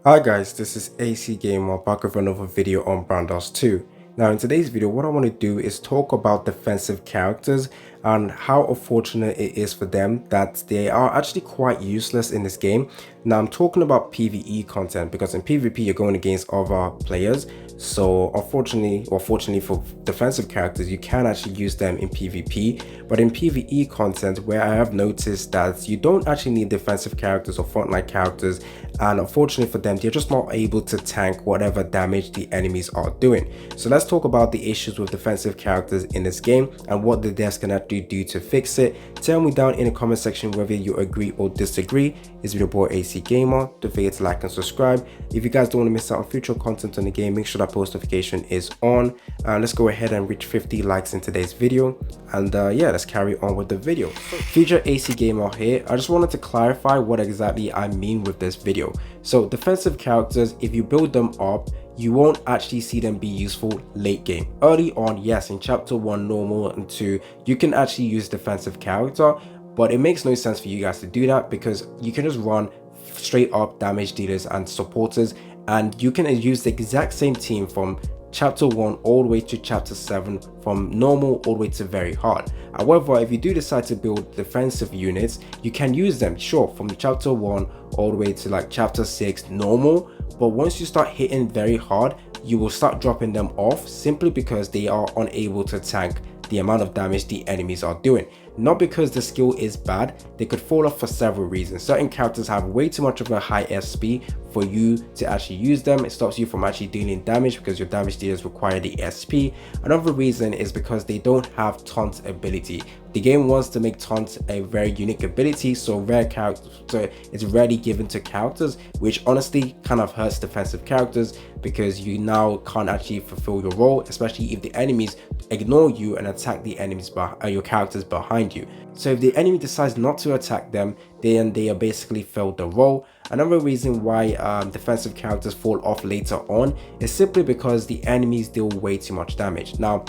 Hi guys, this is AC Gamer back with another video on Brandos 2. Now in today's video, what I want to do is talk about defensive characters and how unfortunate it is for them that they are actually quite useless in this game. Now I'm talking about PVE content because in PvP you're going against other players. So unfortunately, or fortunately for defensive characters, you can actually use them in PvP. But in PvE content, where I have noticed that you don't actually need defensive characters or frontline characters, and unfortunately for them, they're just not able to tank whatever damage the enemies are doing. So let's talk about the issues with defensive characters in this game and what the devs can actually do to fix it. Tell me down in the comment section whether you agree or disagree. It's your boy AC Gamer. Don't forget to like and subscribe. If you guys don't want to miss out on future content on the game, make sure that post notification is on. Let's go ahead and reach 50 likes in today's video, and yeah, let's carry on with the video. Future AC Gamer here. I just wanted to clarify what exactly I mean with this video. So defensive characters, if you build them up, you won't actually see them be useful late game. Early on, yes, in chapter 1 normal and 2 you can actually use defensive character, but it makes no sense for you guys to do that because you can just run straight up damage dealers and supporters, and you can use the exact same team from chapter 1 all the way to chapter 7, from normal all the way to very hard. However, if you do decide to build defensive units, you can use them, sure, from chapter 1 all the way to like chapter 6 normal, but once you start hitting very hard, you will start dropping them off simply because they are unable to tank the amount of damage the enemies are doing. Not because the skill is bad, they could fall off for several reasons. Certain characters have way too much of a high SP for you to actually use them. It stops you from actually dealing damage because your damage dealers require the SP. Another reason is because they don't have taunt ability. The game wants to make taunt a very unique ability, so rare characters, so it's rarely given to characters, which honestly kind of hurts defensive characters because you now can't actually fulfill your role, especially if the enemies ignore you and attack the enemies your characters behind you. So if the enemy decides not to attack them, then they are basically failed the role. Another reason why defensive characters fall off later on is simply because the enemies deal way too much damage. Now,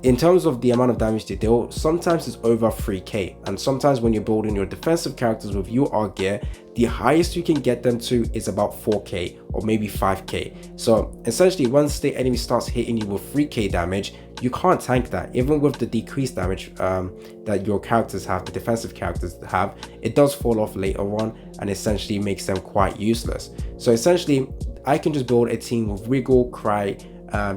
in terms of the amount of damage they deal, sometimes it's over 3k, and sometimes when you're building your defensive characters with UR gear, the highest you can get them to is about 4k or maybe 5k. So essentially, once the enemy starts hitting you with 3k damage, you can't tank that. Even with the decreased damage that your characters have, the defensive characters have, it does fall off later on and essentially makes them quite useless. So essentially, I can just build a team with Wiggle, Cry,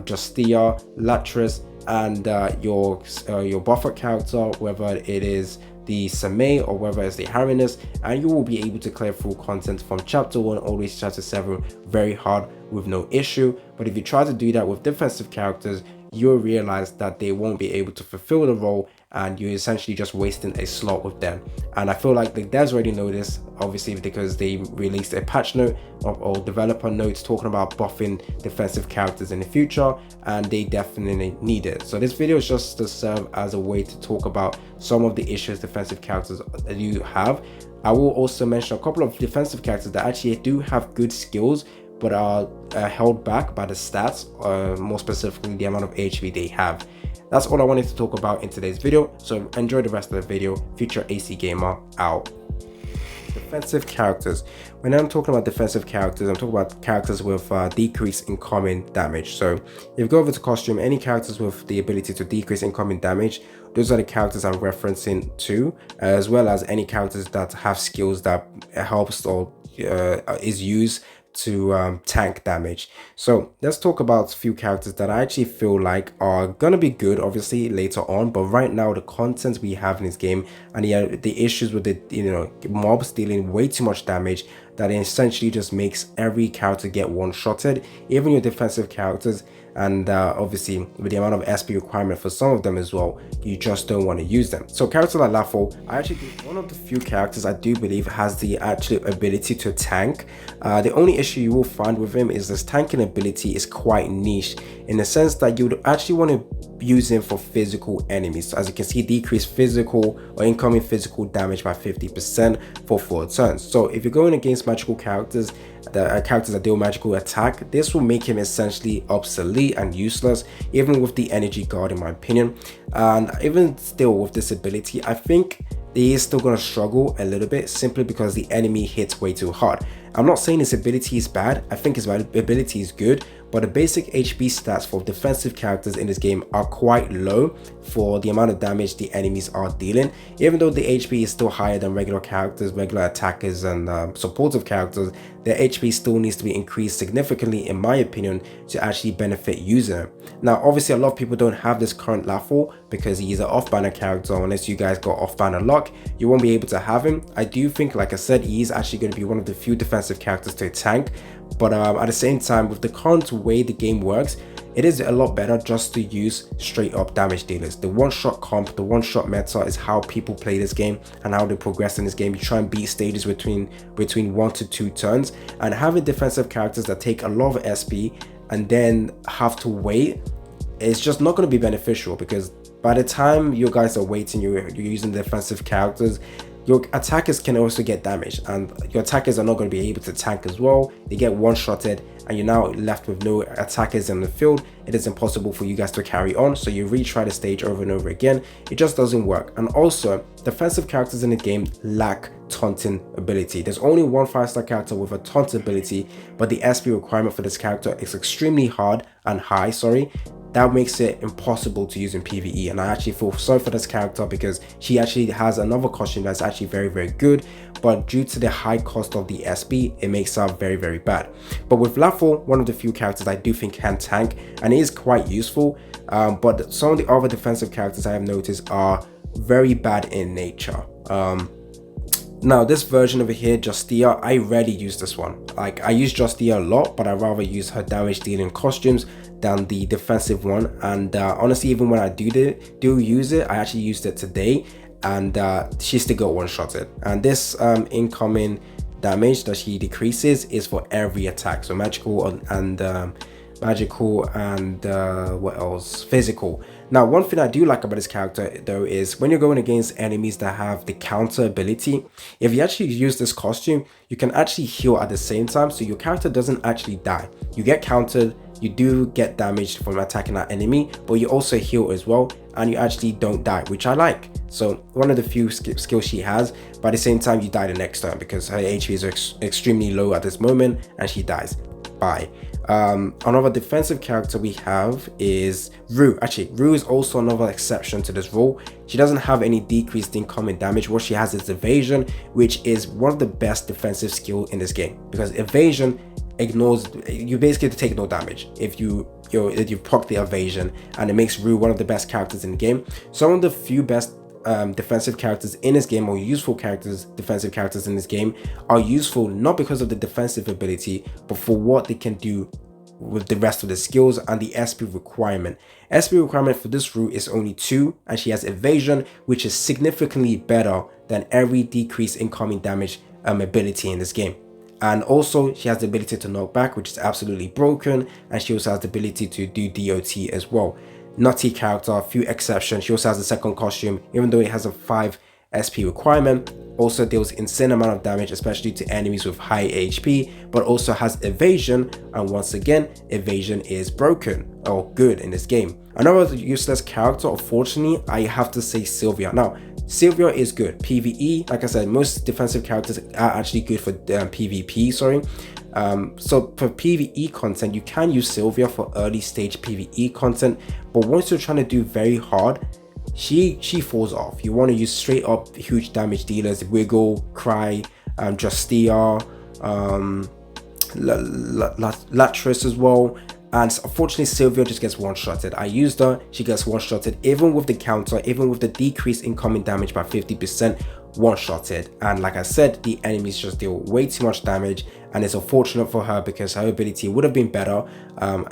Justia, Latris, and your buffer character, whether it is the Samay or whether it's the Harriness, and you will be able to clear through content from chapter 1 all the way to chapter 7 very hard with no issue. But if you try to do that with defensive characters, you'll realize that they won't be able to fulfill the role and you're essentially just wasting a slot with them. And I feel like the devs already know this, obviously, because they released a patch note or developer notes talking about buffing defensive characters in the future, and they definitely need it. So this video is just to serve as a way to talk about some of the issues defensive characters you have. I will also mention a couple of defensive characters that actually do have good skills but are held back by the stats, more specifically the amount of HP they have. That's all I wanted to talk about in today's video, so enjoy the rest of the video. Future AC Gamer out. Defensive characters. When I'm talking about defensive characters, I'm talking about characters with decrease incoming damage. So if you go over to costume, any characters with the ability to decrease incoming damage, those are the characters I'm referencing to, as well as any characters that have skills that helps or is used to tank damage. So let's talk about a few characters that I actually feel like are gonna be good obviously later on, but right now the content we have in this game and the issues with the mobs dealing way too much damage, that essentially just makes every character get one-shotted, even your defensive characters. And obviously with the amount of SP requirement for some of them as well, you just don't want to use them. So character like Lafo, I actually think one of the few characters I do believe has the actual ability to tank. The only issue you will find with him is this tanking ability is quite niche, in the sense that you would actually want to use him for physical enemies. So as you can see, decrease physical or incoming physical damage by 50% for 4 turns. So if you're going against magical characters, the characters that deal magical attack, this will make him essentially obsolete and useless, even with the energy guard in my opinion. And even still with this ability, I think he is still going to struggle a little bit simply because the enemy hits way too hard. I'm not saying his ability is bad, I think his ability is good, but the basic HP stats for defensive characters in this game are quite low for the amount of damage the enemies are dealing. Even though the HP is still higher than regular characters, regular attackers and supportive characters, their HP still needs to be increased significantly, in my opinion, to actually benefit user. Now obviously a lot of people don't have this current Laffle because he's an off-banner character. Unless you guys got off-banner luck, you won't be able to have him. I do think, like I said, he's actually going to be one of the few defensive characters to tank, but at the same time, with the current way the game works, it is a lot better just to use straight up damage dealers. The one-shot comp, the one-shot meta is how people play this game and how they progress in this game. You try and beat stages between 1 to 2 turns, and having defensive characters that take a lot of SP and then have to wait, it's just not going to be beneficial, because by the time you guys are waiting, you're using defensive characters, your attackers can also get damaged, and your attackers are not going to be able to tank as well. They get one-shotted and you're now left with no attackers in the field. It is impossible for you guys to carry on, so you retry the stage over and over again. It just doesn't work. And also, defensive characters in the game lack taunting ability. There's only one 5-star character with a taunt ability, but the SP requirement for this character is extremely hard and high, that makes it impossible to use in PvE. And I actually feel sorry for this character, because she actually has another costume that's actually very, very good, but due to the high cost of the SP, it makes her very, very bad. But with Laffle, one of the few characters I do think can tank, and it is quite useful, but some of the other defensive characters I have noticed are very bad in nature. Now this version over here, Justia, I rarely use this one. Like, I use Justia a lot, but I rather use her damage dealing costumes than the defensive one. And honestly, even when I do use it, I actually used it today, and she still got one-shotted. And this incoming damage that she decreases is for every attack, so magical and what else, physical. Now one thing I do like about this character though is when you're going against enemies that have the counter ability, if you actually use this costume, you can actually heal at the same time, so your character doesn't actually die. You get countered, you do get damaged from attacking that enemy, but you also heal as well, and you actually don't die, which I like. So one of the few skills she has, but at the same time you die the next turn because her HP is extremely low at this moment and she dies. Bye. Another defensive character we have is Rue. Actually, Rue is also another exception to this rule. She doesn't have any decreased incoming damage. What she has is evasion, which is one of the best defensive skills in this game, because evasion ignores, you basically take no damage if you proc the evasion, and it makes Rue one of the best characters in the game. Some of the few best defensive characters in this game, or useful characters, defensive characters in this game, are useful not because of the defensive ability, but for what they can do with the rest of the skills and the SP requirement. SP requirement for this Rue is only 2, and she has evasion, which is significantly better than every decreased incoming damage ability in this game. And also she has the ability to knock back, which is absolutely broken, and she also has the ability to do DOT as well. Nutty character, a few exceptions. She also has a second costume, even though it has a 5 SP requirement, also deals insane amount of damage, especially to enemies with high HP, but also has evasion, and once again, evasion is broken or good in this game. Another useless character, unfortunately, I have to say Sylvia. Now, Sylvia is good. PvE, like I said, most defensive characters are actually good for PvP, so for PvE content, you can use Sylvia for early stage PvE content, but once you're trying to do very hard, she falls off. You want to use straight up huge damage dealers, Wiggle, Cry, Justia, Latris as well. And unfortunately, Sylvia just gets one-shotted. I used her, she gets one-shotted, even with the counter, even with the decreased incoming damage by 50%, one-shotted. And like I said, the enemies just deal way too much damage, and it's unfortunate for her because her ability would have been better.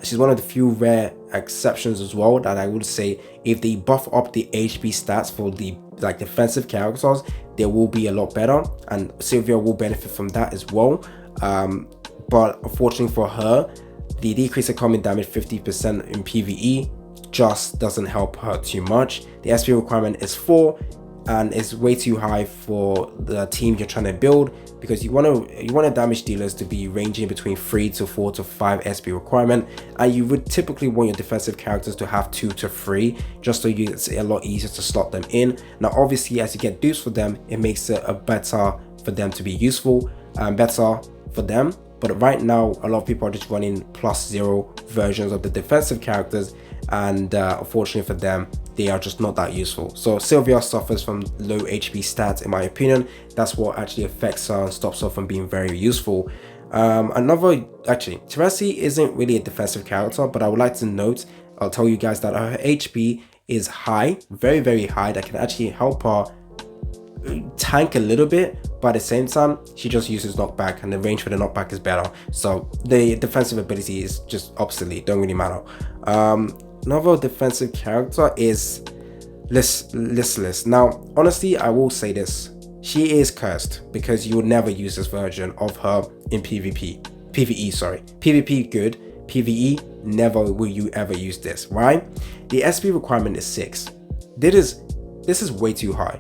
She's one of the few rare exceptions as well that I would say, if they buff up the HP stats for the defensive characters, they will be a lot better, and Sylvia will benefit from that as well. But unfortunately for her, the decrease in common damage 50% in PvE just doesn't help her too much. The SP requirement is 4, and it's way too high for the team you're trying to build, because you want to damage dealers to be ranging between 3 to 4 to 5 SP requirement, and you would typically want your defensive characters to have 2 to 3, just so it's a lot easier to slot them in. Now obviously, as you get dues for them, it makes it a better for them to be useful. better for them. But right now, a lot of people are just running +0 versions of the defensive characters, and unfortunately for them, they are just not that useful. So Sylvia suffers from low HP stats, in my opinion. That's what actually affects her and stops her from being very useful. Actually, Teresi isn't really a defensive character, but I would like to note, I'll tell you guys that her HP is high, very, very high. That can actually help her tank a little bit, but at the same time, she just uses knockback, and the range for the knockback is better. So the defensive ability is just obsolete, don't really matter. Another defensive character is Listless. Now, honestly, I will say this. She is cursed because you will never use this version of her in PvE, sorry. PvP good, PvE never will you ever use this. Why? The SP requirement is 6. This is way too high.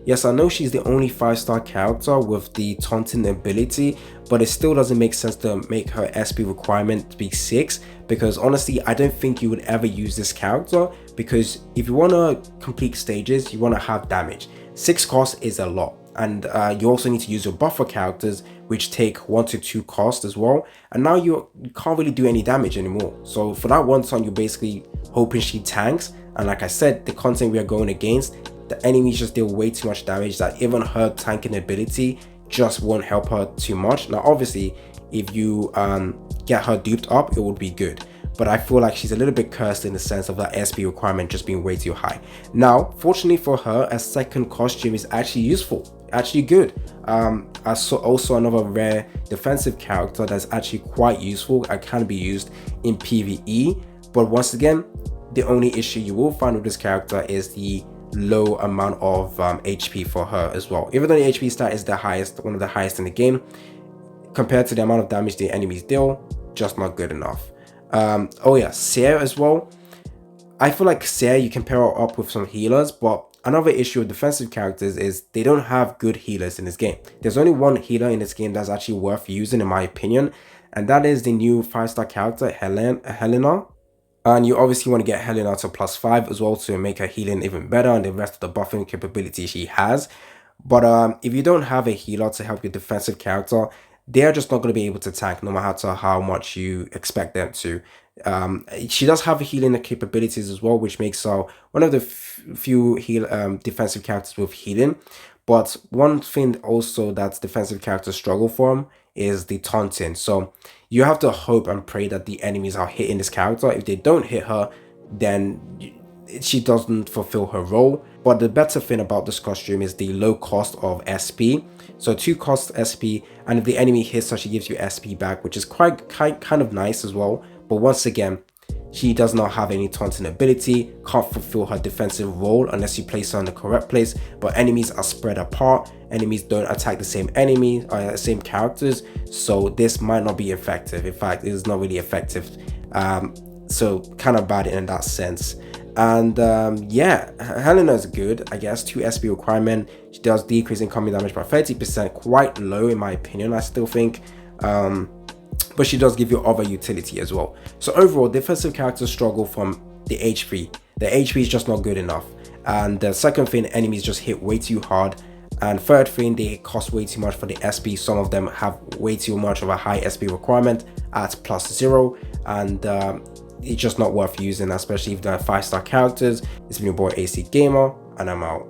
Yes, I know she's the only 5-star character with the taunting ability, but it still doesn't make sense to make her SP requirement be 6, because honestly, I don't think you would ever use this character, because if you want to complete stages, you want to have damage. 6 cost is a lot, and you also need to use your buffer characters, which take 1 to 2 cost as well, and now you can't really do any damage anymore. So for that one turn, you're basically hoping she tanks, and like I said, the content we are going against, the enemies just deal way too much damage that even her tanking ability just won't help her too much. Now obviously, if you get her duped up, it would be good, but I feel like she's a little bit cursed in the sense of that SP requirement just being way too high. Now fortunately for her, a second costume is actually useful, actually good. I saw also another rare defensive character that's actually quite useful and can be used in PvE, but once again, the only issue you will find with this character is the low amount of HP for her as well. Even though the HP stat is the highest, one of the highest in the game, compared to the amount of damage the enemies deal, just not good enough. Oh yeah, Seer as well. I feel like Seer, you can pair her up with some healers, but another issue with defensive characters is they don't have good healers in this game. There's only one healer in this game that's actually worth using, in my opinion, and that is the new 5-star character, Helena. And you obviously want to get Helena to +5 as well to make her healing even better and the rest of the buffing capability she has. But if you don't have a healer to help your defensive character, they're just not going to be able to tank no matter how much you expect them to. She does have healing capabilities as well, which makes her one of the few defensive characters with healing. But one thing also that defensive characters struggle from is the taunting. So you have to hope and pray that the enemies are hitting this character. If they don't hit her, then she doesn't fulfill her role. But the better thing about this costume is the low cost of SP. So 2 cost SP, and if the enemy hits her, she gives you SP back, which is quite kind of nice as well. But once again, she does not have any taunting ability, can't fulfill her defensive role unless you place her in the correct place. But enemies are spread apart, enemies don't attack the same same characters, so this might not be effective. In fact, it is not really effective. So kind of bad in that sense. And yeah, Helena is good, I guess. 2 SP requirement. She does decrease incoming damage by 30%, quite low in my opinion, I still think. But she does give you other utility as well. So overall, defensive characters struggle from the HP. The HP is just not good enough. And the second thing, enemies just hit way too hard. And third thing, they cost way too much for the SP. Some of them have way too much of a high SP requirement at +0. And it's just not worth using, especially if they're 5-star characters. It's been your boy AC Gamer, and I'm out.